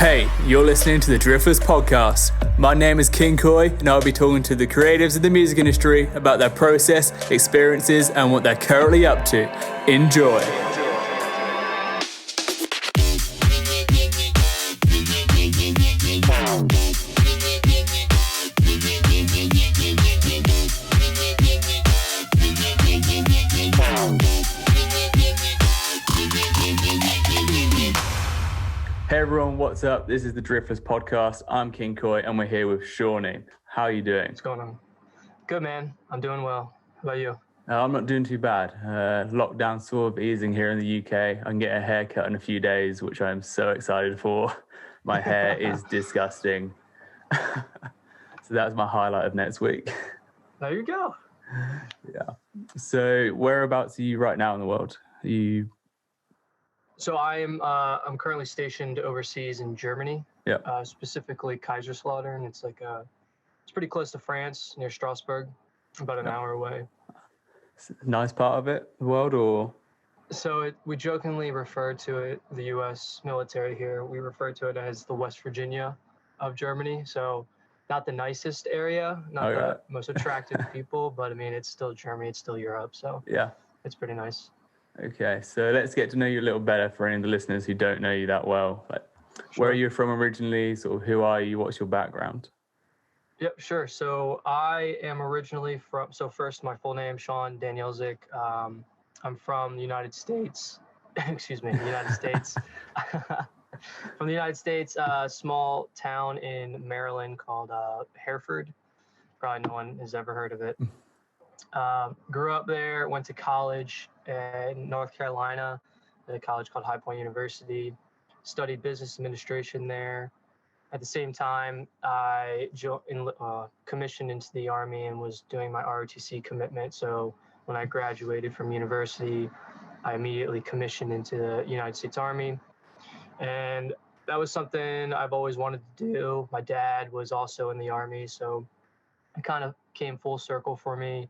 Hey, you're listening to the Driftless podcast. My name is King Koi, and I'll be talking to the creatives of the music industry about their process, experiences, and what they're currently up to. Enjoy. Hey everyone, what's up? This is the Driftless podcast. I'm King Koi, and we're here with Seanyy. How are you doing? What's going on? Good, man. I'm doing well. How about you? I'm not doing too bad. Lockdown sort of easing here in the UK. I can get a haircut in a few days, which I'm so excited for. My hair is disgusting. So that's my highlight of next week. There you go. Yeah. So whereabouts are you right now in the world? Are you... So I'm currently stationed overseas in Germany. Yeah. Specifically Kaiserslautern. It's pretty close to France, near Strasbourg, about an hour away. Nice part of it, the world, or? So we jokingly refer to it, the U.S. military here, we refer to it as the West Virginia of Germany. So not the nicest area, not the most attractive people, but I mean, it's still Germany, it's still Europe. So yeah, it's pretty nice. Okay, so let's get to know you a little better for any of the listeners who don't know you that well. Where are you from originally? Sort of who are you? What's your background? Yep, sure. So I am originally so first, my full name, Sean Danielzik. I'm from the United States. Excuse me, the United States. From the United States, a small town in Maryland called Hereford. Probably no one has ever heard of it. Grew up there, went to college in North Carolina at a college called High Point University, studied business administration there. At the same time, I commissioned into the Army and was doing my ROTC commitment. So when I graduated from university, I immediately commissioned into the United States Army. And that was something I've always wanted to do. My dad was also in the Army, so it kind of came full circle for me.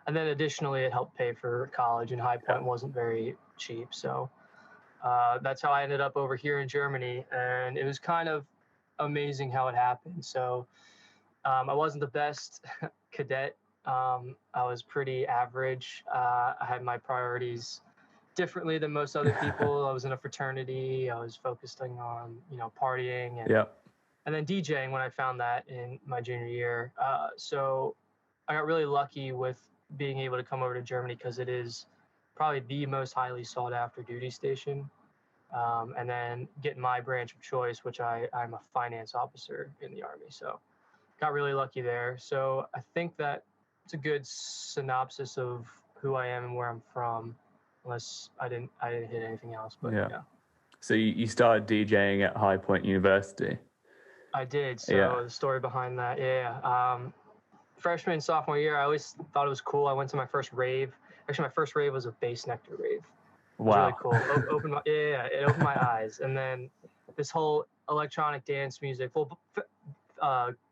And then additionally, it helped pay for college, and High Point wasn't very cheap. So that's how I ended up over here in Germany. And it was kind of amazing how it happened. So I wasn't the best cadet. I was pretty average. I had my priorities differently than most other people. I was in a fraternity. I was focusing on, partying and then DJing when I found that in my junior year. So I got really lucky with being able to come over to Germany because it is probably the most highly sought after duty station. And then getting my branch of choice, which I'm a finance officer in the Army. So got really lucky there. So I think that it's a good synopsis of who I am and where I'm from, unless I didn't hit anything else. But yeah. So you started DJing at High Point University? I did. So the story behind that, freshman and sophomore year, I always thought it was cool. I went to my first rave. Actually, my first rave was a Bass Nectar rave. It was really cool. It opened my eyes. And then this whole electronic dance music,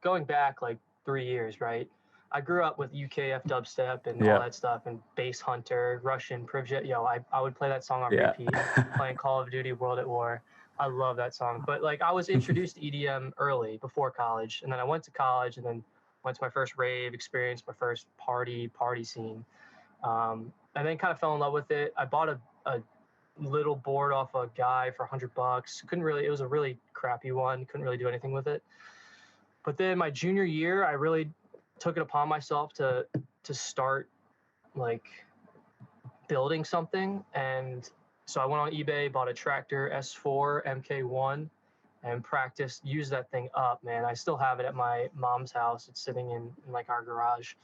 going back like 3 years, right? I grew up with UKF dubstep and all that stuff, and Bass Hunter, Russian, Privet. I would play that song on repeat, playing Call of Duty World at War. I love that song. But I was introduced to EDM early, before college, and then I went to college and then went to my first rave, experienced my first party scene, and then kind of fell in love with it. I bought a little board off a guy for $100. It was a really crappy one. Couldn't really do anything with it. But then my junior year, I really took it upon myself to start building something. And so I went on eBay, bought a tractor S4 MK1 and used that thing up, man. I still have it at my mom's house. It's sitting in our garage.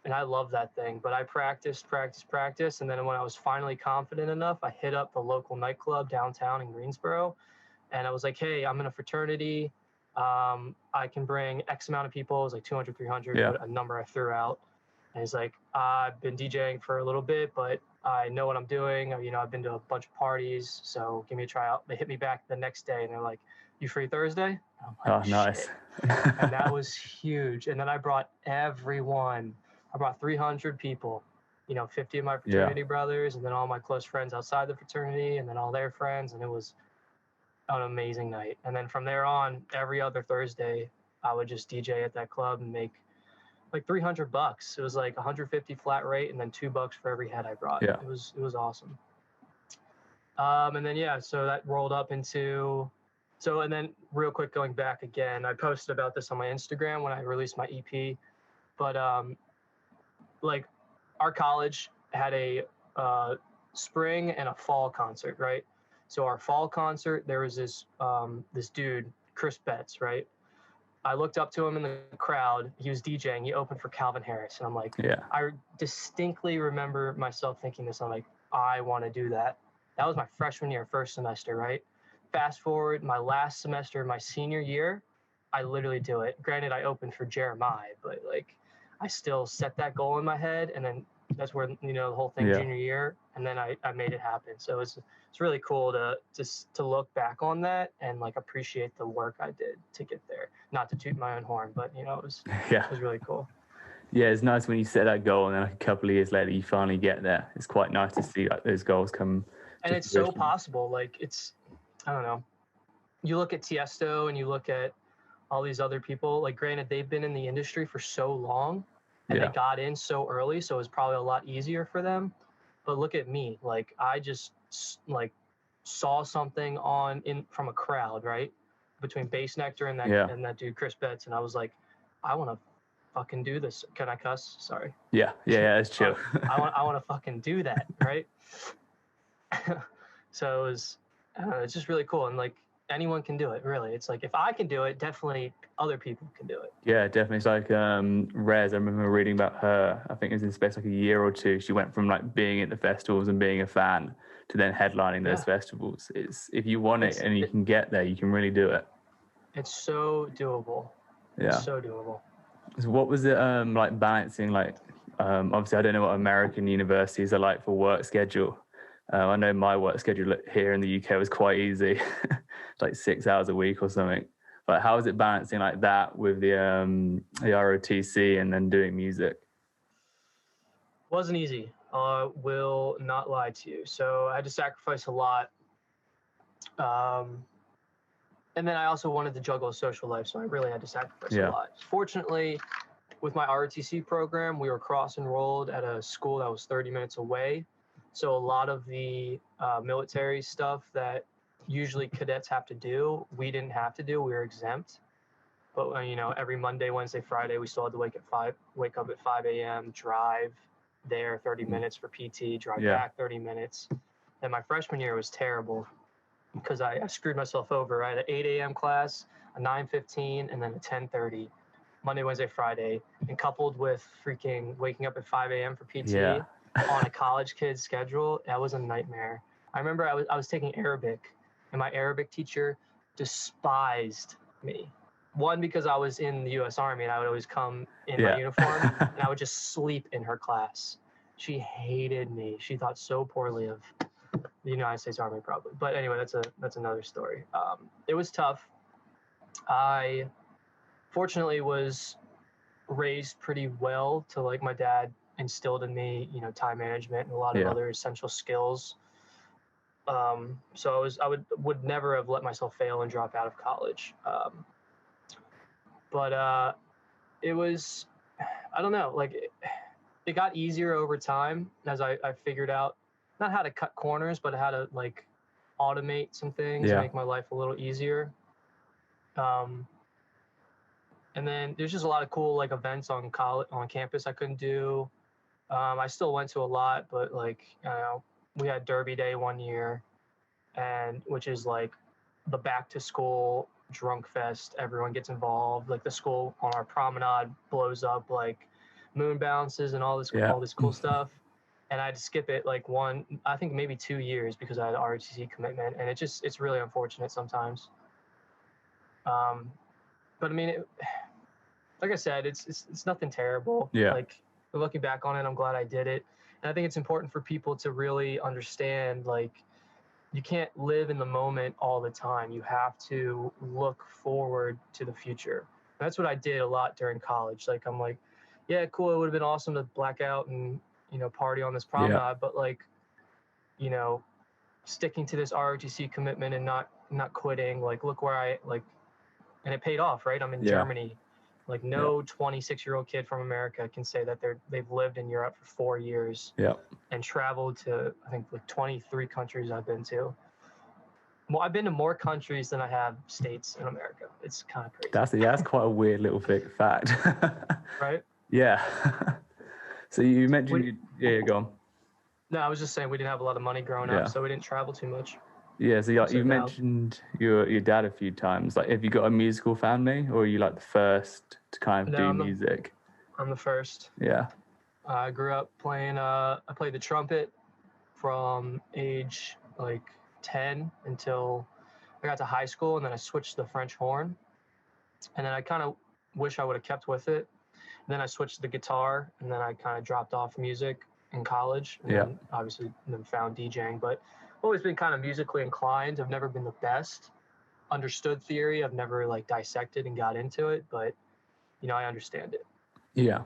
And I love that thing, but I practiced. And then when I was finally confident enough, I hit up the local nightclub downtown in Greensboro. And I was like, hey, I'm in a fraternity. I can bring X amount of people. It was like 200, 300, a number I threw out. And he's like, I've been DJing for a little bit, but I know what I'm doing. I've been to a bunch of parties, so give me a tryout. They hit me back the next day, and they're like, you free Thursday? I'm like, nice. And that was huge. And then I brought everyone. I brought 300 people, 50 of my fraternity brothers, and then all my close friends outside the fraternity, and then all their friends. And it was an amazing night. And then from there on, every other Thursday, I would just DJ at that club and make like $300. It was like 150 flat rate, and then $2 for every head I brought. Yeah. It was awesome. And then yeah, so that rolled up into, so and then real quick going back again, I posted about this on my Instagram when I released my EP, but like our college had a spring and a fall concert, right? So our fall concert, there was this dude, Chris Betts, right? I looked up to him in the crowd. He was DJing. He opened for Calvin Harris, and I'm like, Yeah. I distinctly remember myself thinking this. I'm like, I want to do that. That was my freshman year, first semester, right? Fast forward, my last semester, my senior year, I literally do it. Granted, I opened for Jeremih, but like, I still set that goal in my head, and then that's where the whole thing Yeah. junior year, and then I made it happen. So it's really cool to look back on that and like appreciate the work I did to get there. Not to toot my own horn, but it was really cool. Yeah, it's nice when you set that goal and then like a couple of years later you finally get there. It's quite nice to see like those goals come. And it's so possible. Like I don't know. You look at Tiesto and you look at all these other people. Like, granted, they've been in the industry for so long, and they got in so early, so it was probably a lot easier for them. But look at me. Like, I just like saw something from a crowd, right, between Bass Nectar and that dude Chris Betts, and I was like, I want to fucking do this. Can I cuss? Sorry. Yeah, it's chill. I want to fucking do that, right? So it's just really cool, and like anyone can do it, really. It's like if I can do it, definitely other people can do it. Yeah, definitely. It's like Rez. I remember reading about her. I think it was in space like a year or two. She went from like being at the festivals and being a fan to then headlining those festivals. It's if you want it and you can get there, you can really do it. It's so doable. Yeah, it's so doable. So what was it like balancing? Like, obviously, I don't know what American universities are like for work schedule. I know my work schedule here in the UK was quite easy, like 6 hours a week or something. But how is it balancing like that with the ROTC and then doing music? Wasn't easy. Will not lie to you. So I had to sacrifice a lot. And then I also wanted to juggle a social life, so I really had to sacrifice a lot. Fortunately, with my ROTC program, we were cross-enrolled at a school that was 30 minutes away. So a lot of the military stuff that usually cadets have to do, we didn't have to do. We were exempt. But every Monday, Wednesday, Friday, we still had to wake up at 5 a.m., drive there 30 minutes for PT, drive back 30 minutes. And my freshman year was terrible because I screwed myself over. I had an 8 a.m. class, a 9:15, and then a 10:30, Monday, Wednesday, Friday, and coupled with freaking waking up at 5 a.m. for PT on a college kid's schedule, that was a nightmare. I remember I was taking Arabic, and my Arabic teacher despised me. One, because I was in the U.S. Army, and I would always come in my uniform, and I would just sleep in her class. She hated me. She thought so poorly of the United States Army, probably. But anyway, that's another story. It was tough. I fortunately was raised pretty well to, like, my dad instilled in me, time management and a lot of other essential skills. So I would never have let myself fail and drop out of college. But it was, I don't know, like it got easier over time as I figured out not how to cut corners, but how to like automate some things and make my life a little easier. And then there's just a lot of cool like events on campus I couldn't do. I still went to a lot, but like, we had Derby Day one year, and which is like the back to school drunk fest. Everyone gets involved. Like the school on our promenade blows up like moon bounces and all this cool stuff. And I had to skip it like I think maybe 2 years because I had an ROTC commitment, and it's really unfortunate sometimes. But I mean, like I said, it's nothing terrible. Like looking back on it, I'm glad I did it. And I think it's important for people to really understand, like, you can't live in the moment all the time. You have to look forward to the future. And that's what I did a lot during college. Like, I'm like, yeah, cool. It would have been awesome to black out and, party on this promenade. But like, sticking to this ROTC commitment and not quitting. Like, look where I like, and it paid off, right? I'm in Germany. Like, no 26-year-old kid from America can say that they've lived in Europe for 4 years and traveled to, I think, like 23 countries I've been to. Well, I've been to more countries than I have states in America. It's kind of crazy. That's quite a weird little fact. Right? Yeah. So you mentioned, go on. No, I was just saying we didn't have a lot of money growing up, so we didn't travel too much. Yeah, so you mentioned your dad a few times. Like, have you got a musical family, or are you like the first to kind of do music? I'm the first. Yeah. I grew up playing, I played the trumpet from age like 10 until I got to high school, and then I switched to the French horn. And then I kind of wish I would have kept with it. And then I switched to the guitar, and then I kind of dropped off music in college, and then obviously then found DJing. But I've always been kind of musically inclined. I've never been the best. Understood theory. I've never like dissected and got into it, but I understand it. Yeah.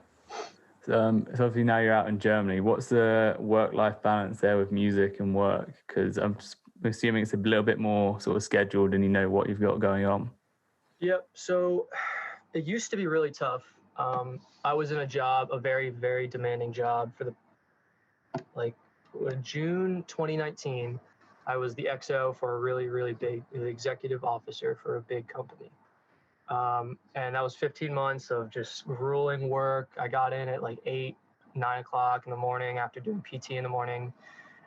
So obviously now you're out in Germany. What's the work-life balance there with music and work? Because I'm assuming it's a little bit more sort of scheduled and you know what you've got going on. Yep. So it used to be really tough. I was in a very, very demanding job for June 2019. I was the XO for a really, really big executive officer for a big company. And that was 15 months of just grueling work. I got in at like 8, 9 o'clock in the morning after doing PT in the morning.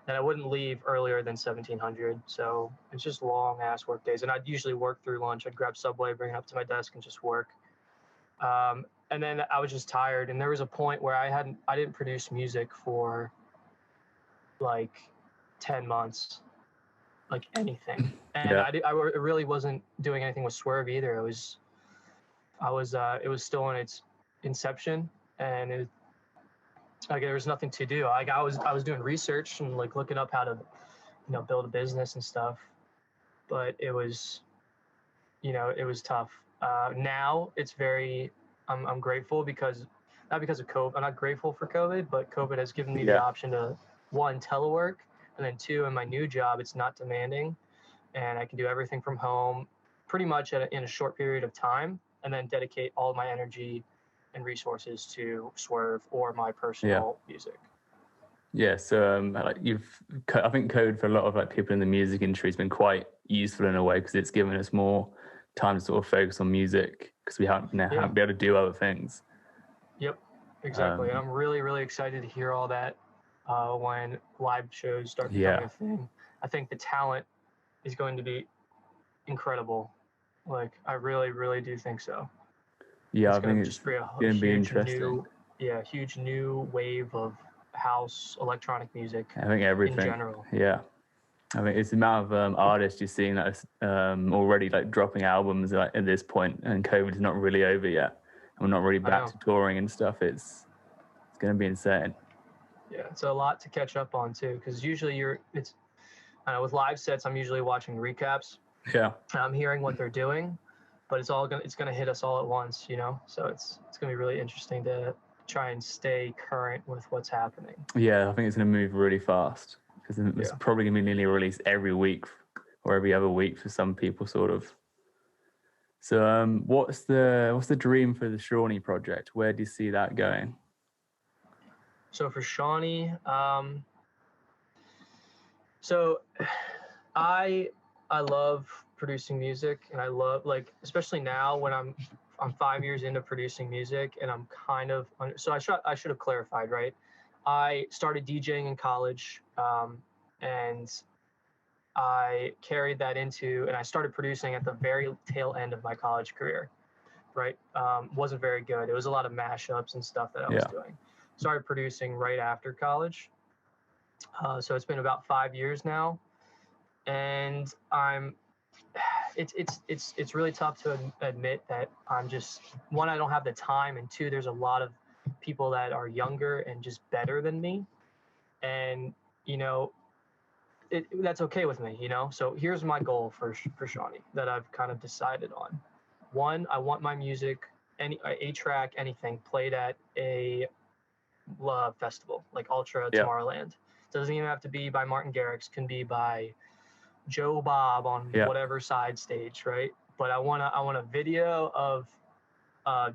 And I wouldn't leave earlier than 1700. So it's just long ass work days. And I'd usually work through lunch. I'd grab Subway, bring it up to my desk and just work. And then I was just tired. And there was a point where I didn't produce music for like 10 months, like anything. And I really wasn't doing anything with Swerve either. It was still in its inception, and there was nothing to do. Like I was doing research and like looking up how to, build a business and stuff, but it was tough. Now it's I'm grateful because, not because of COVID. I'm not grateful for COVID, but COVID has given me the option to, one, telework, and then two, in my new job, it's not demanding, and I can do everything from home pretty much in a short period of time, and then dedicate all of my energy and resources to Swerve or my personal music. Yeah, so I think COVID for a lot of like people in the music industry has been quite useful in a way because it's given us more time to sort of focus on music because we haven't been able to do other things. Yep, exactly. And I'm really, really excited to hear all that when live shows start becoming a thing. I think the talent is going to be incredible. Like, I really, really do think so. Yeah, I think it's going to be interesting. Huge new wave of house electronic music. I think everything. In general. Yeah. I mean, it's the amount of artists you're seeing that are already like dropping albums like, at this point, and COVID's not really over yet. And we're not really back to touring and stuff. It's going to be insane. Yeah, it's a lot to catch up on too, because usually with live sets, I'm usually watching recaps. Yeah. And I'm hearing what they're doing, but it's gonna hit us all at once, So it's gonna be really interesting to try and stay current with what's happening. Yeah, I think it's gonna move really fast because it's probably gonna be nearly released every week or every other week for some people, sort of. So, what's the dream for the Seanyy Project? Where do you see that going? So for Seanyy, so I love producing music, and I love, like, especially now when I'm 5 years into producing music, and I'm kind of so I should have clarified, right? I started DJing in college, and I carried that and I started producing at the very tail end of my college career, right? Wasn't very good. It was a lot of mashups and stuff that I was doing. Started producing right after college. So it's been about 5 years now, and it's really tough to admit that I'm just, one, I don't have the time, and two, there's a lot of people that are younger and just better than me, and that's okay with me, So here's my goal for Seanyy that I've kind of decided on. One, I want my music, a track, anything, played at a festival like Ultra Tomorrowland. Doesn't even have to be by Martin Garrix. Can be by Joe Bob on whatever side stage, right? But I want a video of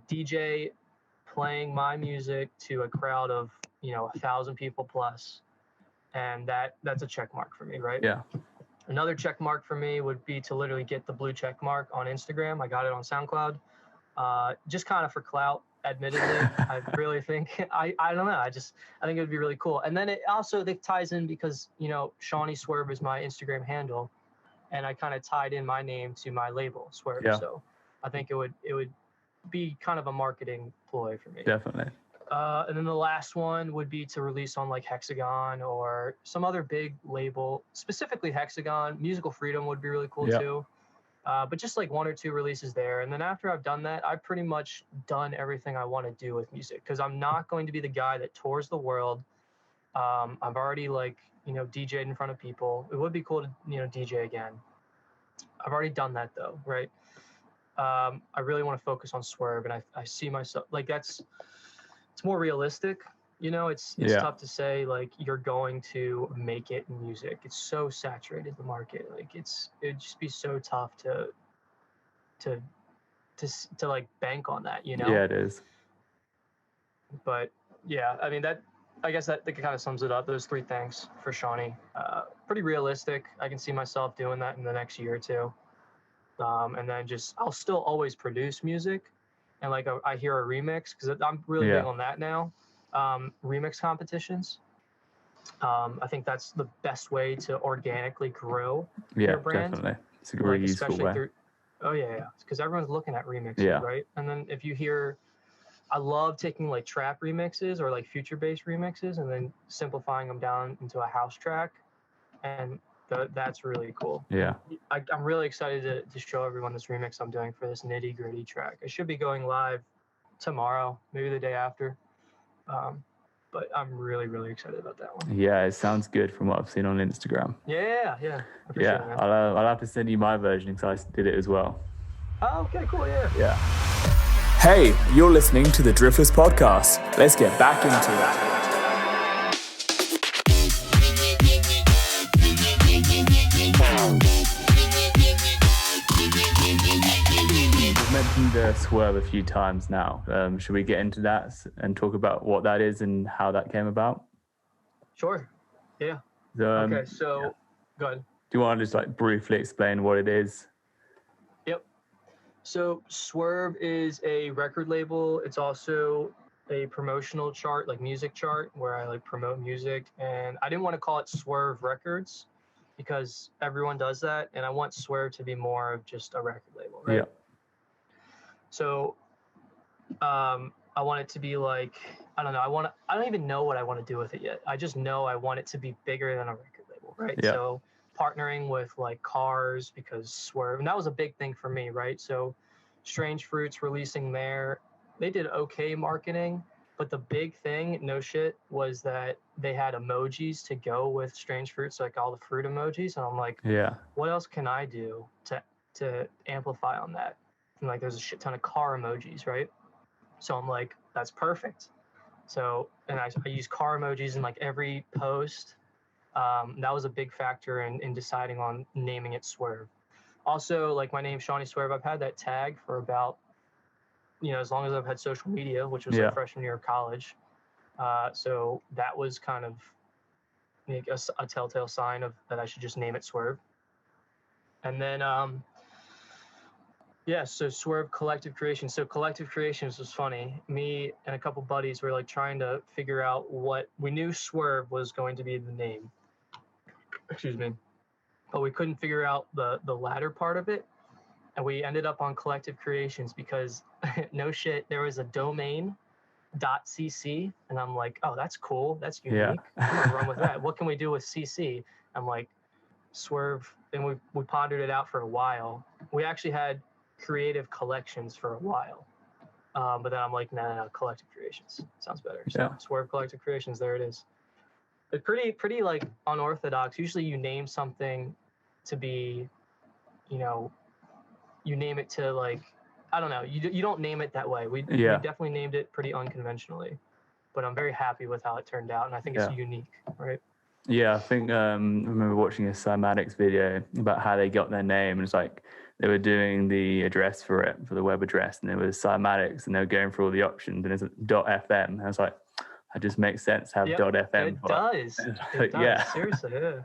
DJ playing my music to a crowd of 1,000 people plus, and that's a check mark for me, right? Yeah. Another check mark for me would be to literally get the blue check mark on Instagram. I got it on SoundCloud, just kind of for clout. Admittedly, I really think I don't know. I think it would be really cool. And then it also ties in because Seanyy Swerve is my Instagram handle, and I kind of tied in my name to my label Swerve. Yeah. So I think it would be kind of a marketing ploy for me. Definitely. And then the last one would be to release on like Hexagon or some other big label, specifically Hexagon. Musical Freedom would be really cool too. But just like 1 or 2 releases there. And then after I've done that, I've pretty much done everything I want to do with music, because I'm not going to be the guy that tours the world. I've already DJed in front of people. It would be cool to, DJ again. I've already done that though, right? I really want to focus on Swerve, and I see myself like it's more realistic. It's tough to say like you're going to make it in music. It's so saturated, the market. Like it'd just be so tough to like bank on that, Yeah, it is. But yeah, I mean I guess that kind of sums it up. Those 3 things for Seanyy. Pretty realistic. I can see myself doing that in the next year or 2. And then I'll still always produce music, and like I hear a remix, because I'm really big on that now. Remix competitions. I think that's the best way to organically grow your brand. Definitely. It's a really useful way. Because everyone's looking at remixes, right? And then if you hear, I love taking like trap remixes or like future-based remixes and then simplifying them down into a house track, and that's really cool. Yeah. I'm really excited to show everyone this remix I'm doing for this Nitty Gritty track. It should be going live tomorrow, maybe the day after. But I'm really, really excited about that one. Yeah, it sounds good from what I've seen on Instagram. Yeah. I appreciate it, man. I'll have to send you my version because I did it as well. Oh, okay, cool, yeah. Hey, you're listening to the Driftless podcast. Let's get back into it. Mentioned Swerve a few times now. Should we get into that and talk about what that is and how that came about? Sure. Yeah. So, go ahead. Do you want to just like briefly explain what it is? Yep. So Swerve is a record label. It's also a promotional chart, like music chart, where I like promote music. And I didn't want to call it Swerve Records because everyone does that, and I want Swerve to be more of just a record label, right? Yeah. So I want it to be like, I don't know, I don't even know what I want to do with it yet. I just know I want it to be bigger than a record label, right? Yeah. So partnering with like cars, because Swerve, and that was a big thing for me, right? So Strange Fruits releasing there, they did okay marketing, but the big thing, no shit, was that they had emojis to go with Strange Fruits, like all the fruit emojis. And I'm like, what else can I do to amplify on that? And like there's a shit ton of car emojis, right? So I'm like, that's perfect. So, and I use car emojis in like every post. That was a big factor in deciding on naming it Swerve. Also, like my name, Seanyy Swerve, I've had that tag for about, as long as I've had social media, which was like freshman year of college. So that was kind of like a telltale sign of that I should just name it Swerve. And then, so Swerve Collective Creations. So Collective Creations was funny. Me and a couple buddies were like trying to figure out what we knew Swerve was going to be the name. Excuse me. But we couldn't figure out the latter part of it. And we ended up on Collective Creations because no shit, there was a domain .cc, and I'm like, oh, that's cool. That's unique. I'm gonna run with that. What can we do with CC? I'm like, Swerve. And we pondered it out for a while. We actually had Creative Collections for a while, but then I'm like, no, Collective Creations sounds better. So Swerve Collective Creations, there it is. It's pretty like unorthodox. Usually you name something to be, you name it to like, I don't know, you don't name it that way. We definitely named it pretty unconventionally, but I'm very happy with how it turned out, and I think it's unique, right? Yeah, I think I remember watching a Cymatics video about how they got their name, and it's like they were doing the address for it, for the web address, and it was Cymatics, and they were going through all the options, and it's .fm. And I was like, that just makes sense to have Yep, .fm. it does. It does. Yeah, Seriously, yeah.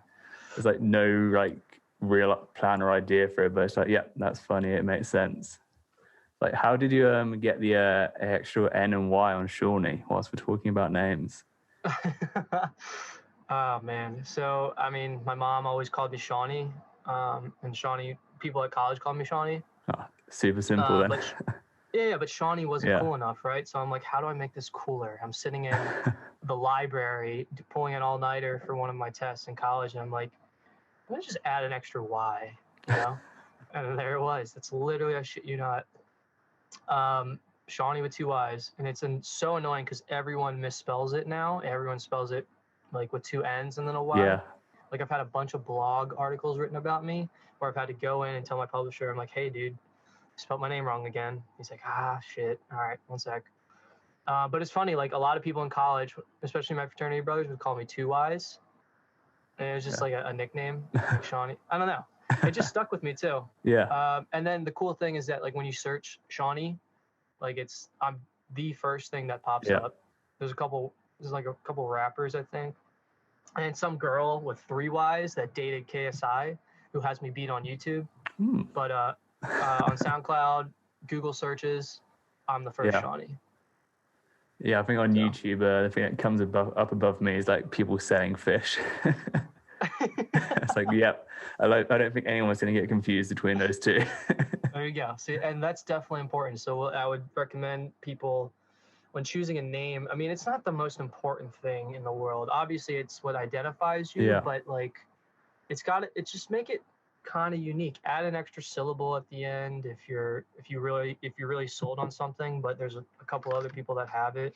there's like no like real plan or idea for it, but it's like, yeah, that's funny. It makes sense. Like, how did you get the extra N and Y on Shawnee whilst we're talking about names? Oh man. So I mean, my mom always called me Shawnee, and Shawnee. People at college called me Shawnee. Oh, super simple then. But yeah, but Shawnee wasn't Yeah. cool enough, right? So I'm like, how do I make this cooler? I'm sitting in the library pulling an all-nighter for one of my tests in college, and I'm like, let's just add an extra Y, you know? And there it was. That's literally, I shit you not, Shawnee with 2 Y's, and it's so annoying because everyone misspells it now. Everyone spells it like with 2 N's and then a Y. Yeah. Like I've had a bunch of blog articles written about me where I've had to go in and tell my publisher, I'm like, hey, dude, spelled my name wrong again. He's like, shit. All right, one sec. But it's funny, like a lot of people in college, especially my fraternity brothers, would call me 2 Y's. And it was just like a nickname, like Shawnee. I don't know. It just stuck with me too. Yeah. And then the cool thing is that like when you search Shawnee, like I'm the first thing that pops up. There's like a couple rappers, I think. And some girl with 3 Y's that dated KSI who has me beat on YouTube. But on SoundCloud, Google searches, I'm the first Shawnee. Yeah, I think on YouTube, the thing that comes up above me is like people selling fish. It's like, yep. I don't think anyone's going to get confused between those two. There you go. See, and that's definitely important. So I would recommend people when choosing a name. I mean, it's not the most important thing in the world. Obviously, it's what identifies you, but like, it just make it kind of unique. Add an extra syllable at the end if you're really sold on something, but there's a couple other people that have it.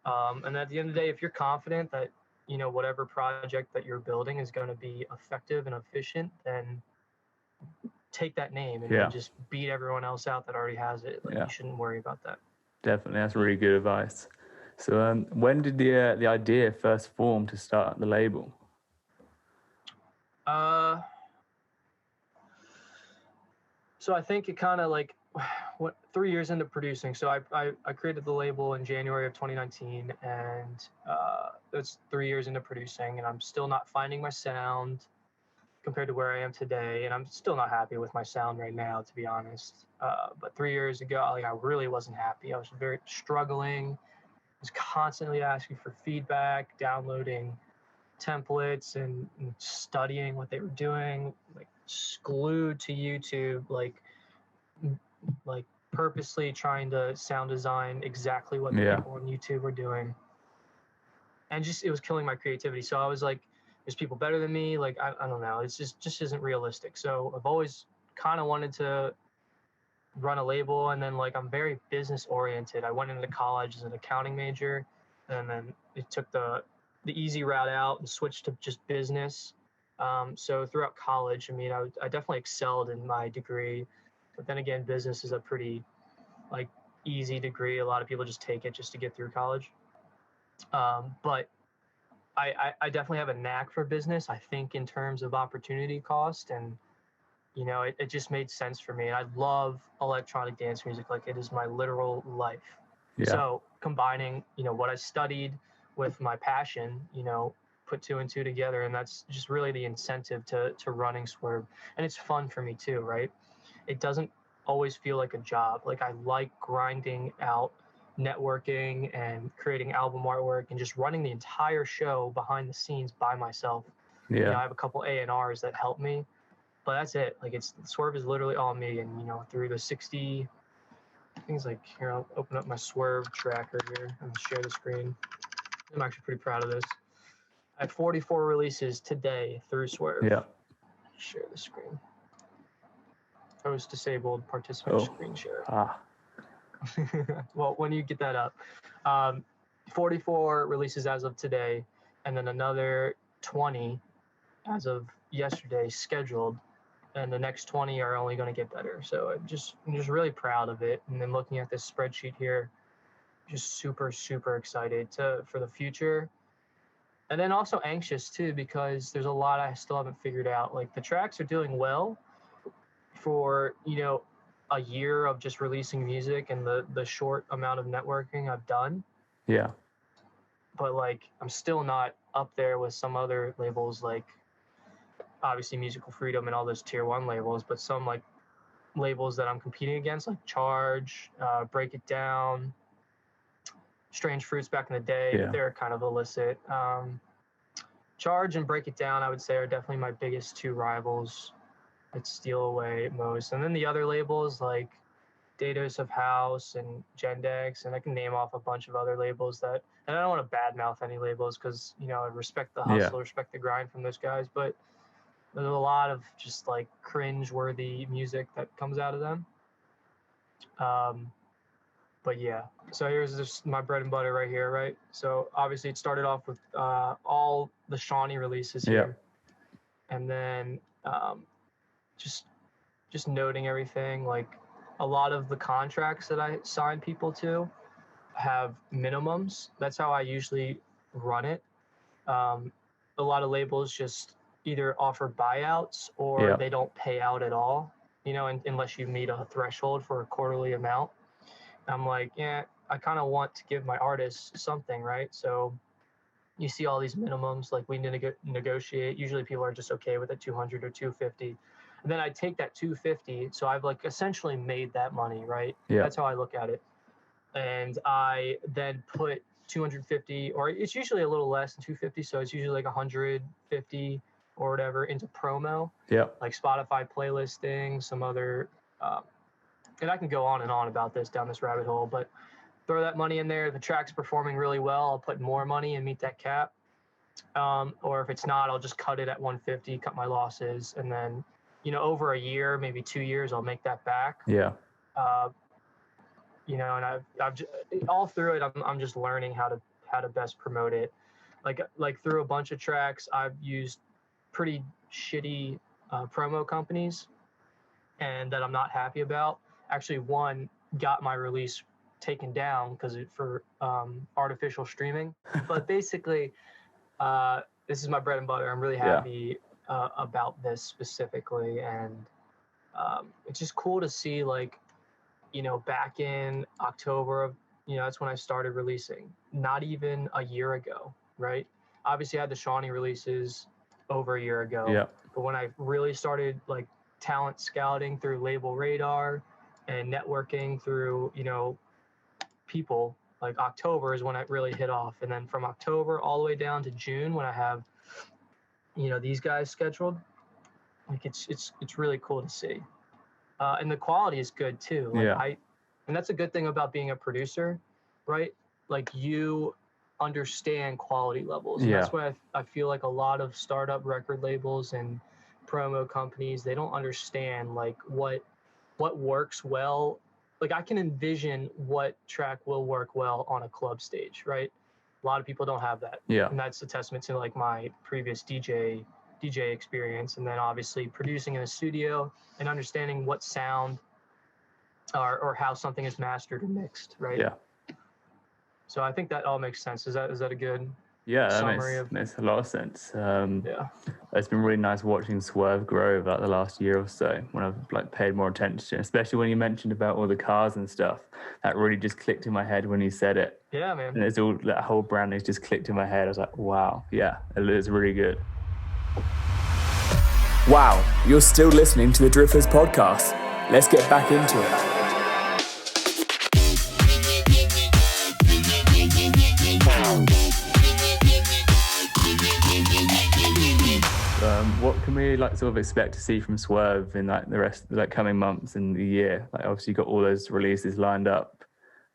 And at the end of the day, if you're confident that whatever project that you're building is going to be effective and efficient, then take that name and just beat everyone else out that already has it. Like, you shouldn't worry about that. Definitely, that's really good advice. So when did the idea first form to start the label? So I think it kind of like 3 years into producing. So I created the label in January of 2019, and that's 3 years into producing, and I'm still not finding my sound compared to where I am today, and I'm still not happy with my sound right now, to be honest. But 3 years ago, like, I really wasn't happy. I was very struggling. I was constantly asking for feedback, downloading templates and studying what they were doing, like glued to YouTube, like purposely trying to sound design exactly what the people on YouTube were doing. And just, it was killing my creativity. So I was like, there's people better than me. Like, I don't know. It's just isn't realistic. So I've always kind of wanted to run a label. And then, like, I'm very business oriented. I went into college as an accounting major, and then it took the easy route out and switched to just business. So throughout college, I mean, I definitely excelled in my degree, but then again, business is a pretty like easy degree. A lot of people just take it just to get through college. But I definitely have a knack for business. I think in terms of opportunity cost, and it just made sense for me. And I love electronic dance music. Like, it is my literal life. So combining, what I studied with my passion, put 2 and 2 together, and that's just really the incentive to running Swerve. And it's fun for me too, right? It doesn't always feel like a job. Like, I like grinding out networking and creating album artwork and just running the entire show behind the scenes by myself. I have a couple A&Rs that help me, but that's it. Like, Swerve is literally all me. And through the 60 things, like, here, I'll open up my Swerve tracker here and share the screen. I'm actually pretty proud of this. I have 44 releases today through Swerve. Share the screen. Host disabled, participant screen share. Well, when you get that up, 44 releases as of today, and then another 20 as of yesterday scheduled, and the next 20 are only going to get better. So I'm just really proud of it. And then looking at this spreadsheet here, just super, super excited for the future. And then also anxious too, because there's a lot I still haven't figured out. Like the tracks are doing well for, a year of just releasing music and the short amount of networking I've done. Yeah. But like, I'm still not up there with some other labels, like obviously Musical Freedom and all those tier 1 labels, but some like labels that I'm competing against, like Charge, Break It Down, Strange Fruits back in the day, Yeah. but they're kind of illicit. Charge and Break It Down, I would say, are definitely my biggest 2 rivals that steal away most. And then the other labels like Dados of House and Gendex, and I can name off a bunch of other labels that, and I don't want to badmouth any labels because, I respect the hustle, respect the grind from those guys, but there's a lot of just like cringe-worthy music that comes out of them. But yeah, so here's just my bread and butter right here, right? So obviously it started off with all the Seanyy releases here, and then just noting everything. Like a lot of the contracts that I sign people to have minimums. That's how I usually run it. A lot of labels just either offer buyouts or they don't pay out at all, unless you meet a threshold for a quarterly amount. I'm like, yeah, I kind of want to give my artists something, right? So you see all these minimums, like we need to negotiate. Usually people are just okay with it, 200 or 250. And then I take that 250. So I've like essentially made that money, right? Yeah. That's how I look at it. And I then put 250, or it's usually a little less than 250. So it's usually like 150 or whatever into promo, like Spotify playlisting, some other, and I can go on and on about this down this rabbit hole, but throw that money in there. If the track's performing really well, I'll put more money and meet that cap. Or if it's not, I'll just cut it at 150, cut my losses, and then, over a year, maybe 2 years, I'll make that back. Yeah. And I've just, all through it, I'm just learning how to best promote it. Like through a bunch of tracks, I've used pretty shitty promo companies, and that I'm not happy about. Actually, one got my release taken down because for artificial streaming. But basically, this is my bread and butter. I'm really happy about this specifically, and it's just cool to see, like, back in October of, that's when I started releasing. Not even a year ago, right? Obviously, I had the Seanyy releases over a year ago. Yeah. But when I really started like talent scouting through Label Radar and networking through, people, like October is when it really hit off. And then from October all the way down to June, when I have, these guys scheduled, like it's really cool to see. And the quality is good too. Like and that's a good thing about being a producer, right? Like you understand quality levels. And that's why I feel like a lot of startup record labels and promo companies, they don't understand like what works well. Like I can envision what track will work well on a club stage, right? A lot of people don't have that. Yeah. And that's a testament to like my previous DJ experience, and then obviously producing in a studio and understanding what sound or how something is mastered or mixed, right? Yeah. So I think that all makes sense. Is that a good summary? of? Makes a lot of sense. It's been really nice watching Swerve grow over like the last year or so, when I've like paid more attention to it, especially when you mentioned about all the cars and stuff. That really just clicked in my head when you said it. Yeah, man. And it's all, that whole branding just clicked in my head. I was like, wow, yeah, it is really good. Wow, you're still listening to the Driftless podcast. Let's get back into it. What can we like sort of expect to see from Swerve in like the rest of like coming months and the year? Like obviously you got all those releases lined up.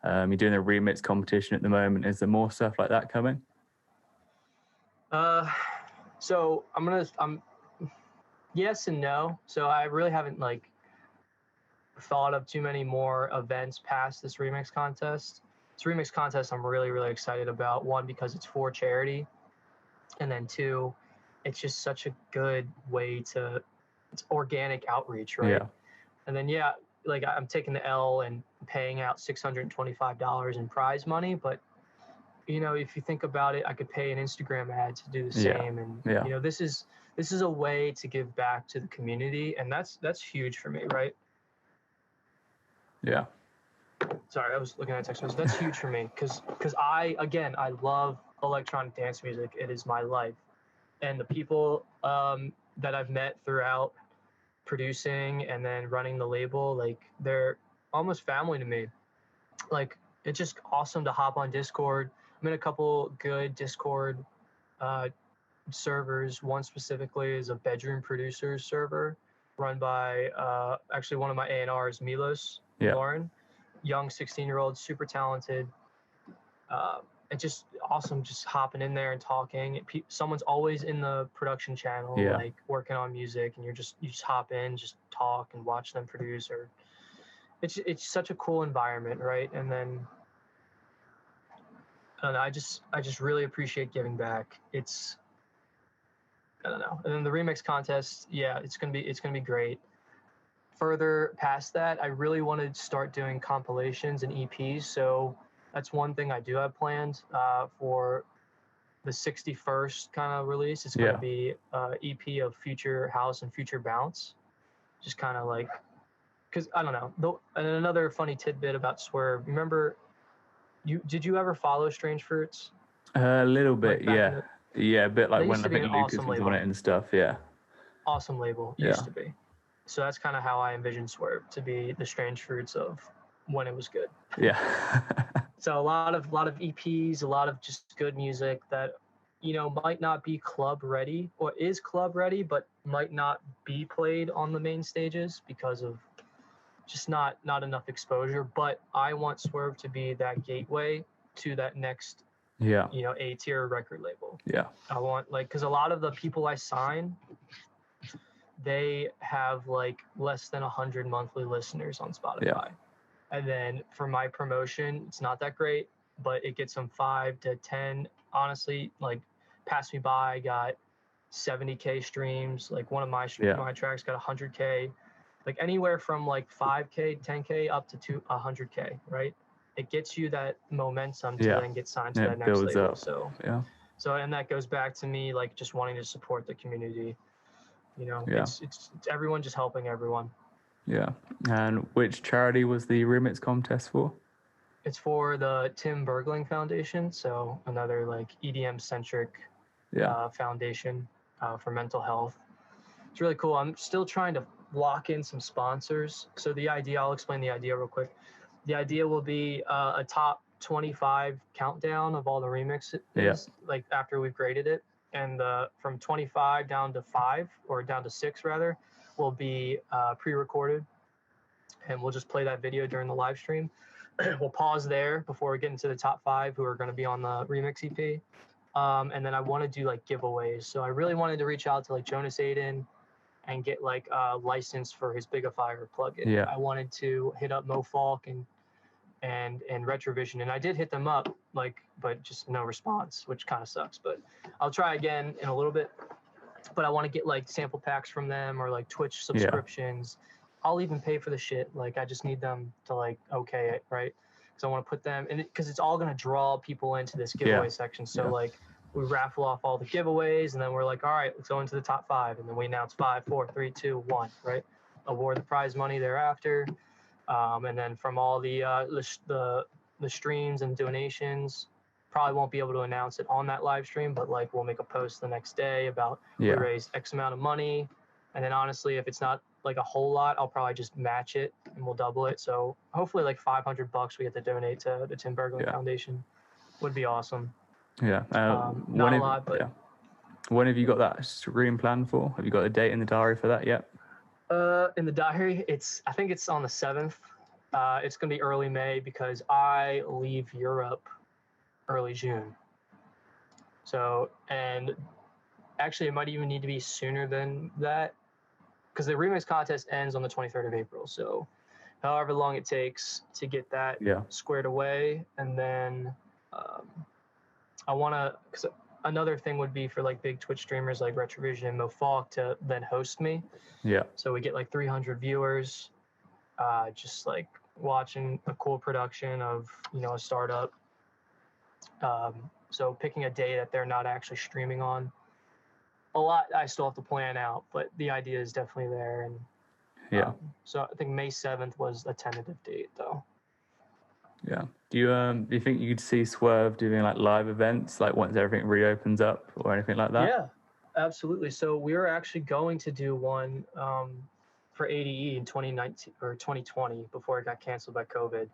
You're doing a remix competition at the moment. Is there more stuff like that coming? So I'm yes and no. So I really haven't like thought of too many more events past this remix contest. This remix contest I'm really, really excited about. One, because it's for charity, and then two, it's just such a good way to, it's organic outreach, right? Yeah. And then like I'm taking the L and paying out $625 in prize money, but if you think about it, I could pay an Instagram ad to do the Yeah. same. And, Yeah. this is a way to give back to the community. And that's huge for me, right? Yeah. Sorry, I was looking at a text message. That's huge for me because I love electronic dance music. It is my life. And the people that I've met throughout producing and then running the label, like they're almost family to me. Like it's just awesome to hop on Discord. I'm in a couple good Discord servers. One specifically is a bedroom producers server run by actually one of my A&Rs, Milos Yeah. Lauren, young 16-year-old, super talented. It's just awesome just hopping in there and talking. Someone's always in the production channel, Yeah. like working on music, and you just hop in, just talk and watch them produce. Or it's such a cool environment, right? And then I don't know, I just really appreciate giving back. I don't know. And then the remix contest, yeah, it's gonna be great. Further past that, I really want to start doing compilations and EPs. So that's one thing I do have planned for the 61st kind of release. It's going to be EP of future house and future bounce. Just kind of like, because I don't know. And another funny tidbit about Swerve. Remember, did you ever follow Strange Fruits? A little bit, Like back in yeah, a bit like They when used I to be think an Lucas awesome was on label. it and stuff. Yeah. Awesome label. Yeah. Used to be. So that's kind of how I envisioned Swerve to be the Strange Fruits of when it was good. Yeah. So a lot of EPs, a lot of just good music that might not be club ready or is club ready, but might not be played on the main stages because of just not enough exposure. But I want Swerve to be that gateway to that next Yeah. A-tier record label. Yeah. I want because a lot of the people I sign, they have like less than 100 monthly listeners on Spotify. Yeah. And then for my promotion, it's not that great, but it gets them 5 to 10. Honestly, like Pass Me By got 70K streams. Like one of my tracks got 100K. Like anywhere from like 5K, 10K up to 100K, right? It gets you that momentum to then get signed to that next builds label. up. So yeah. So and that goes back to me like just wanting to support the community. It's everyone just helping everyone. Yeah. And which charity was the remix contest for? It's for the Tim Bergling Foundation, so another like EDM centric foundation for mental health. It's really cool. I'm still trying to lock in some sponsors. So I'll explain the idea real quick. The idea will be a top 25 countdown of all the remixes, like after we've graded it. And from 25 down to 5, or down to 6 rather, will be pre-recorded. And we'll just play that video during the live stream. We'll pause there before we get into the top 5 who are going to be on the remix EP. And then I want to do like giveaways. So I really wanted to reach out to like Jonas Aiden and get like a license for his Bigifier plugin. Yeah. I wanted to hit up Mo Falk and Retrovision, and I did hit them up, but just no response, which kind of sucks. But I'll try again in a little bit. But I want to get like sample packs from them or like Twitch subscriptions. I'll even pay for the shit. Like I just need them to like okay it, right? Because I want to put them in, because it's all gonna draw people into this giveaway section. So like we raffle off all the giveaways, and then we're like, all right, let's go into the top 5, and then we announce 5, 4, 3, 2, 1, right? Award the prize money thereafter, and then from all the streams and donations, probably won't be able to announce it on that live stream, but like we'll make a post the next day about we raised X amount of money, and then honestly, if it's not like a whole lot, I'll probably just match it and we'll double it. So hopefully like $500 we get to donate to the Tim Bergling Foundation would be awesome. Yeah. Not a lot, but when have you got that stream planned for? Have you got a date in the diary for that yet? In the diary, I think it's on the 7th. It's gonna be early May because I leave Europe early June. So, and actually it might even need to be sooner than that, because the remix contest ends on the 23rd of April. So however long it takes to get that squared away. And then I want to, because another thing would be for like big Twitch streamers like Retrovision and Mo Falk to then host me. Yeah. So we get like 300 viewers, just like watching a cool production of, a startup. So picking a day that they're not actually streaming on. A lot I still have to plan out, but the idea is definitely there. And Yeah. so I think May 7th was a tentative date, though. Yeah. Do you think you could see Swerve doing like live events, like once everything reopens up or anything like that? Yeah, absolutely. So we were actually going to do one for ADE in 2019 or 2020 before it got canceled by COVID.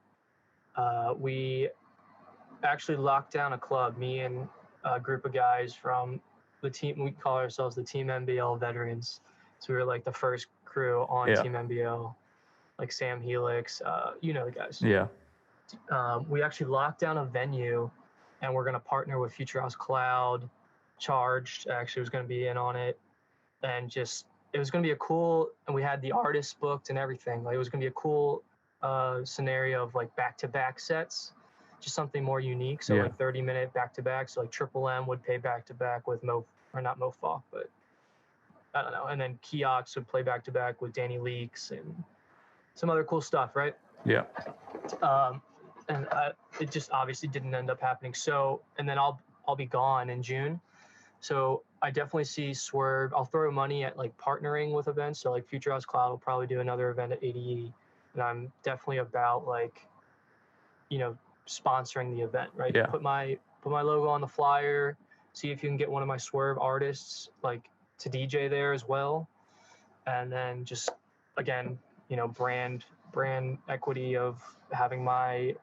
We actually locked down a club, me and a group of guys from the team. We call ourselves the Team MBL veterans. So we were like the first crew on Team MBL, like Sam Helix, you know the guys. Yeah. We actually locked down a venue, and we're going to partner with Future House Cloud. Charged actually was going to be in on it, and just it was going to be a cool. And we had the artists booked and everything. Like it was going to be a cool scenario of like back-to-back sets, just something more unique. So like 30-minute back-to-back. So like Triple M would pay back-to-back with not Mofok, but I don't know. And then Keox would play back-to-back with Danny Leaks and some other cool stuff, right? Yeah. And it just obviously didn't end up happening. So, and then I'll be gone in June. So I definitely see Swerve. I'll throw money at like partnering with events. So like Future House Cloud will probably do another event at ADE. And I'm definitely about like, sponsoring the event, right? Yeah. Put my logo on the flyer, see if you can get one of my Swerve artists like to DJ there as well. And then just again, brand equity of having my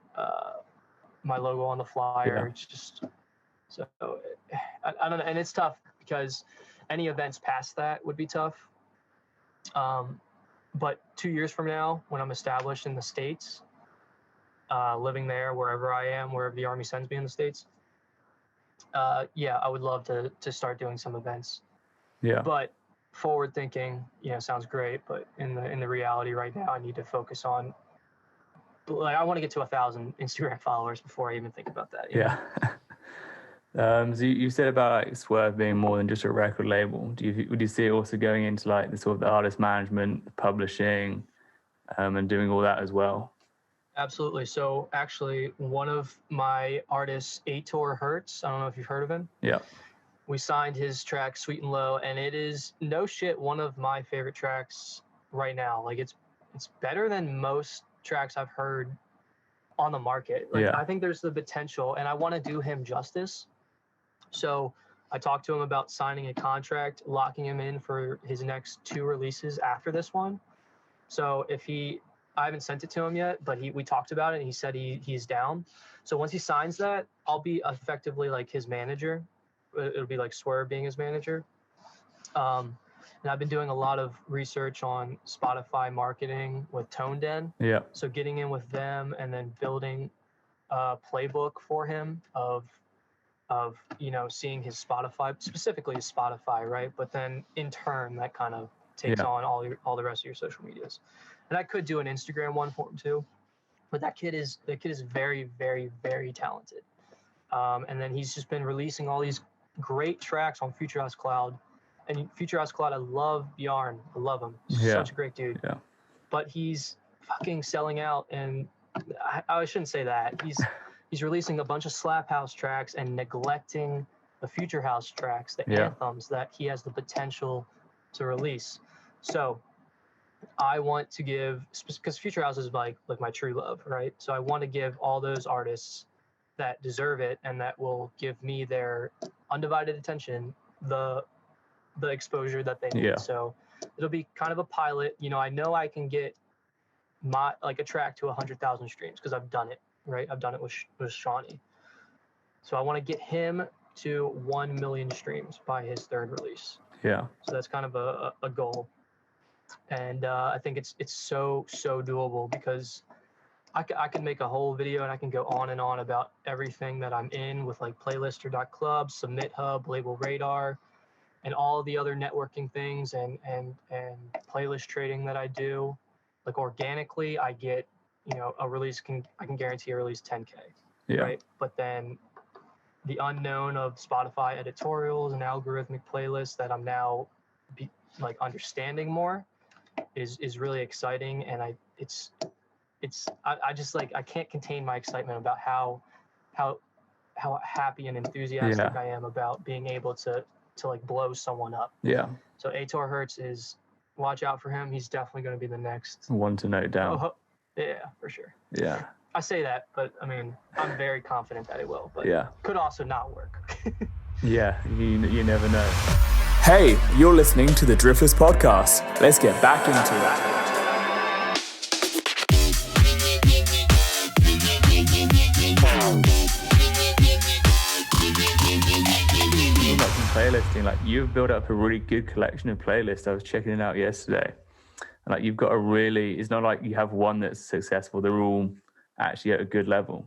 my logo on the flyer. Yeah. It's just so I don't know, and it's tough because any events past that would be tough. But 2 years from now, when I'm established in the States, living there, wherever I am, wherever the Army sends me in the States, I would love to start doing some events. Yeah. But forward thinking, sounds great, but in the reality right now, I need to focus on. Like, I want to get to 1,000 Instagram followers before I even think about that. Yeah. So you said about like Swerve being more than just a record label. Would you see it also going into like the sort of the artist management, publishing, and doing all that as well? Absolutely. So actually, one of my artists, Aitor Hertz, I don't know if you've heard of him. Yeah. We signed his track Sweet and Low, and it is no shit one of my favorite tracks right now. Like it's better than most tracks I've heard on the market. Like I think there's the potential, and I want to do him justice. So I talked to him about signing a contract, locking him in for his next 2 releases after this one. So I haven't sent it to him yet, but we talked about it and he said he's down. So once he signs that, I'll be effectively like his manager. It'll be like Swerve being his manager. And I've been doing a lot of research on Spotify marketing with Tone Den. Yeah. So getting in with them and then building a playbook for him of seeing his Spotify, specifically his Spotify, right? But then in turn, that kind of takes on all the rest of your social medias. And I could do an Instagram one for him too, but that kid is very, very, very talented. And then he's just been releasing all these great tracks on Future House Cloud. And Future House Cloud, I love Bjarne. I love him. He's such a great dude. Yeah. But he's fucking selling out, and I shouldn't say that. He's releasing a bunch of Slap House tracks and neglecting the Future House tracks, the anthems that he has the potential to release. So I want to give, because Future House is like my true love, right? So I want to give all those artists that deserve it and that will give me their undivided attention, the exposure that they need. Yeah. So it'll be kind of a pilot. I know I can get a track to 100,000 streams because I've done it, right? I've done it with Seanyy. So I want to get him to 1 million streams by his 3rd release. Yeah. So that's kind of a goal. And I think it's so doable because I can make a whole video and I can go on and on about everything that I'm in with like Playlister.club, Submit Hub, Label Radar, and all the other networking things and playlist trading that I do. Like organically, I get a release I can guarantee a release 10K, right? But then the unknown of Spotify editorials and algorithmic playlists that I'm now understanding more is really exciting, and I just like I can't contain my excitement about how how happy and enthusiastic I am about being able to like blow someone up. Yeah. So Ator Hertz is, watch out for him. He's definitely going to be the next one to note down. Yeah, for sure. Yeah. I say that, but I mean, I'm very confident that it will, but could also not work. Yeah, you never know. Hey, you're listening to the Driftless podcast. Let's get back into it. Playlisting, like you've built up a really good collection of playlists. I was checking it out yesterday, and like you've got a really, it's not like you have one that's successful, they're all actually at a good level.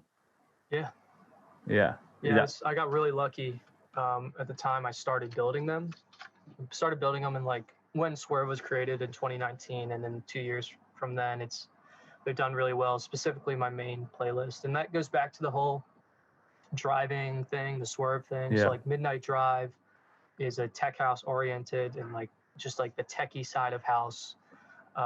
Yeah I got really lucky at the time I started building them in like when Swerve was created in 2019, and then 2 years from then they've done really well, specifically my main playlist. And that goes back to the whole driving thing, the Swerve thing. So like Midnight Drive is a tech house oriented and like just like the techie side of house.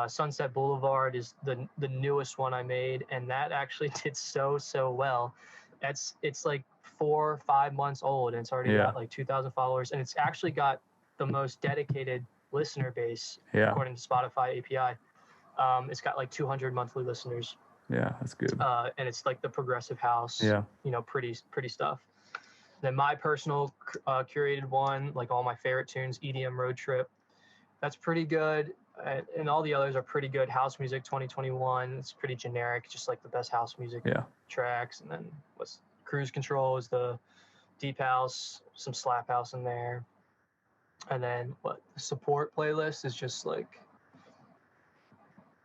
Sunset Boulevard is the newest one I made, and that actually did so well. It's like 4 or 5 months old, and it's already got like 2,000 followers, and it's actually got the most dedicated listener base according to Spotify API. It's got like 200 monthly listeners. Yeah, that's good. And it's like the progressive house, pretty stuff. Then my personal curated one, like all my favorite tunes, EDM Road Trip, that's pretty good. And all the others are pretty good. House Music 2021, it's pretty generic, just like the best house music tracks. And then Cruise Control is the deep house, some slap house in there. And then the support playlist is just like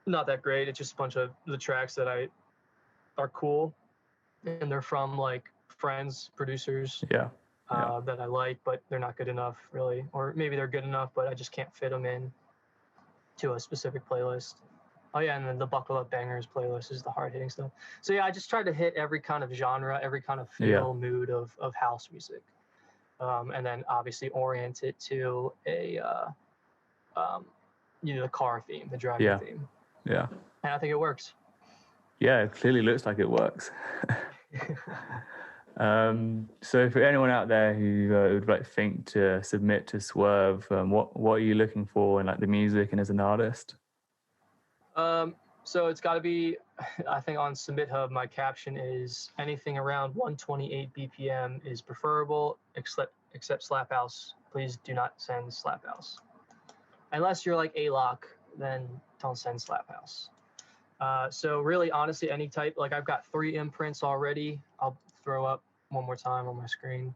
not that great. It's just a bunch of the tracks that are cool, and they're from like friends, producers that I like, but they're not good enough really, or maybe they're good enough, but I just can't fit them in to a specific playlist. Oh yeah, and then the Buckle Up Bangers playlist is the hard-hitting stuff. So yeah, I just try to hit every kind of genre, every kind of feel, mood of house music, and then obviously orient it to a the car theme, the driving theme. Yeah. And I think it works. Yeah, it clearly looks like it works. So for anyone out there who would like think to submit to Swerve, what are you looking for in like the music and as an artist? So it's got to be, I think on Submit Hub, my caption is anything around 128 BPM is preferable, except Slap House. Please do not send Slap House. Unless you're like A-Lock, then don't send Slap House. So really, honestly, any type, like I've got 3 imprints already. I'll throw up one more time on my screen.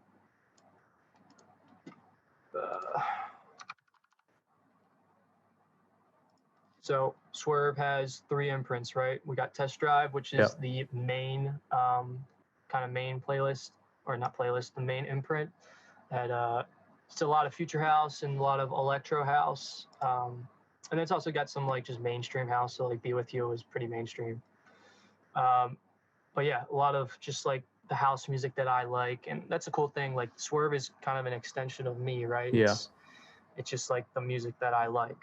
So Swerve has 3 imprints, right? We got Test Drive, which is the main kind of main playlist, or not playlist, the main imprint. That it's a lot of future house and a lot of electro house. And it's also got some like just mainstream house. So like Be With You is pretty mainstream. But yeah, a lot of just like the house music that I like. And that's a cool thing. Like Swerve is kind of an extension of me, right? Yeah. It's just like the music that I like.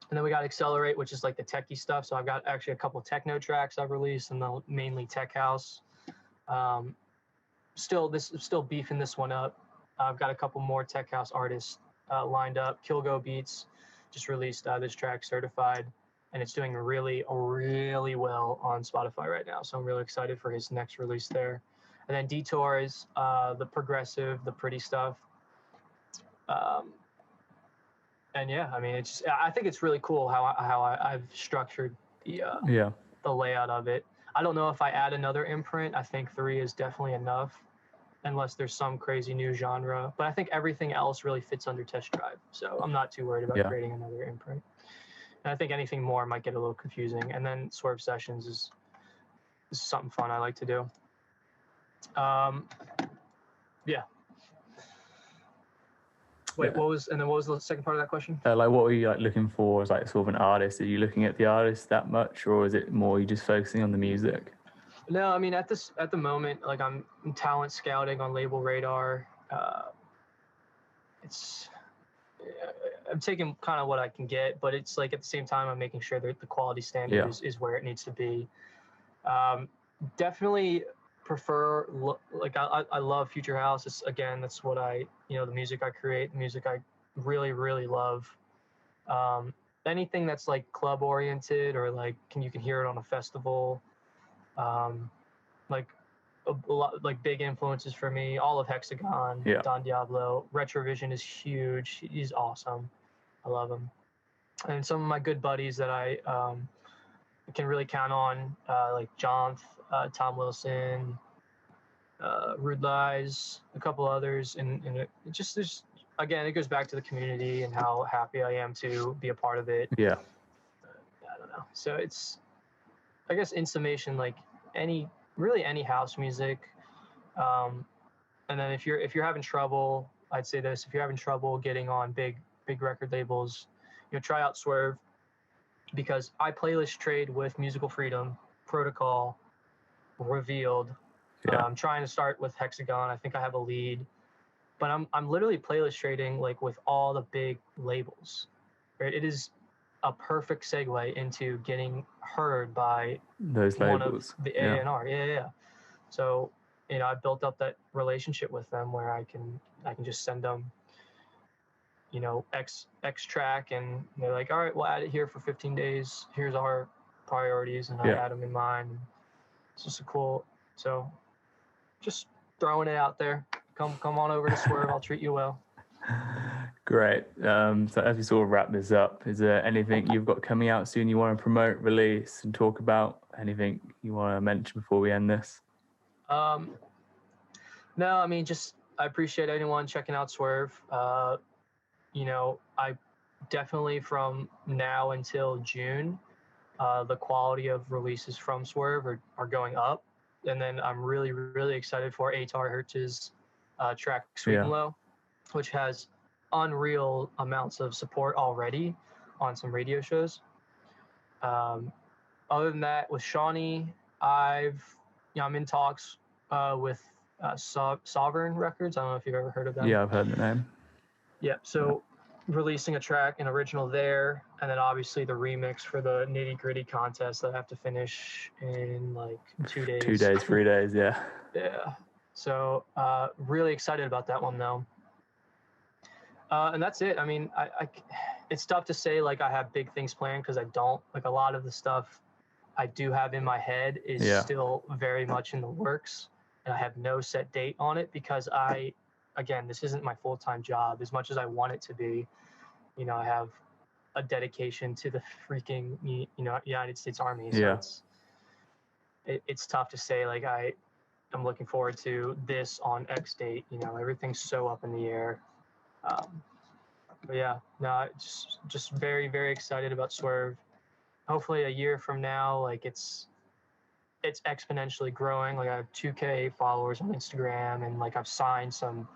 And then we got Accelerate, which is like the techie stuff. So I've got actually a couple techno tracks I've released, and mainly tech house. Still beefing this one up. I've got a couple more tech house artists lined up. Kilgo Beats just released this track, Certified, and it's doing really, really well on Spotify right now. So I'm really excited for his next release there. And then Detour is the progressive, the pretty stuff. And yeah, I mean, I think it's really cool how I've structured the layout of it. I don't know if I add another imprint. I think 3 is definitely enough, unless there's some crazy new genre. But I think everything else really fits under Test Drive. So I'm not too worried about creating another imprint. And I think anything more might get a little confusing. And then Swerve Sessions is something fun I like to do. Yeah. Wait, what was the second part of that question? Like, what were you like looking for as like sort of an artist? Are you looking at the artist that much, or is it more you just focusing on the music? No, I mean at the moment, like I'm talent scouting on Label Radar. I'm taking kind of what I can get, but it's like at the same time I'm making sure that the quality standard is where it needs to be. Definitely prefer, like, I love Future House. That's what the music I create, the music I really, really love. Anything that's like club oriented, or like you can hear it on a festival. Like a lot, like big influences for me, all of Hexagon, Don Diablo. Retrovision is huge. He's awesome. I love him. And some of my good buddies that I can really count on, like John, Tom Wilson, Rude Lies, a couple others, and it just there's, again, it goes back to the community and how happy I am to be a part of it. Yeah. I don't know. So it's, I guess, in summation, like any house music. And then if you're having trouble, I'd say this: if you're having trouble getting on big record labels, try out Swerve, because I playlist trade with Musical Freedom, Protocol, Revealed. I'm trying to start with Hexagon. I think I have a lead, but I'm literally playlist trading like with all the big labels. Right? It is a perfect segue into getting heard by those one labels. of the A&R. Yeah. So, I built up that relationship with them where I can just send them, X track, and they're like, all right, we'll add it here for 15 days. Here's our priorities, and I add them in mine. It's just so just throwing it out there. Come on over to Swerve. I'll treat you well. Great. So as we sort of wrap this up, is there anything you've got coming out soon you want to promote, release, and talk about? Anything you want to mention before we end this? No, I mean, I appreciate anyone checking out Swerve. I definitely, from now until June, the quality of releases from Swerve are going up. And then I'm really, really excited for Atar Hertz's track Sweet and Low, which has unreal amounts of support already on some radio shows. Other than that, with Seanyy, I'm in talks with Sovereign Records. I don't know if you've ever heard of them. Yeah, I've heard the name. Yeah, so releasing a track, an original there, and then obviously the remix for the Nitty Gritty contest that I have to finish in like 2 days. 2 days, 3 days, yeah. Yeah. So really excited about that one though. And that's it. I mean, I it's tough to say like I have big things planned, because I don't. Like, a lot of the stuff I do have in my head is still very much in the works, and I have no set date on it, because again, this isn't my full-time job as much as I want it to be. I have a dedication to the freaking, United States Army. So it's tough to say, like, I'm looking forward to this on X date. Everything's so up in the air. But yeah, no, just very, very excited about Swerve. Hopefully a year from now, like, it's exponentially growing. Like, I have 2K followers on Instagram, and like I've signed some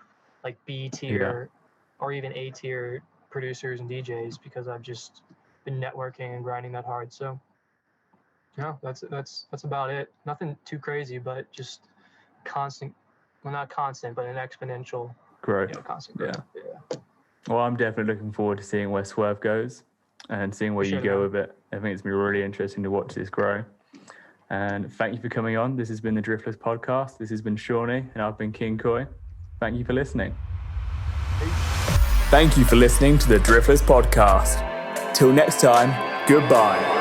like B tier or even A tier producers and DJs, because I've just been networking and grinding that hard. So yeah, that's about it. Nothing too crazy, but just constant, well, not constant, but an exponential growth. Constant growth. Yeah. Well, I'm definitely looking forward to seeing where Swerve goes and seeing where you go with it. I think it's going to be really interesting to watch this grow. And thank you for coming on. This has been the Driftless podcast. This has been Seanyy, and I've been King Koi. Thank you for listening. Thank you for listening to the Driftless podcast. Till next time, goodbye.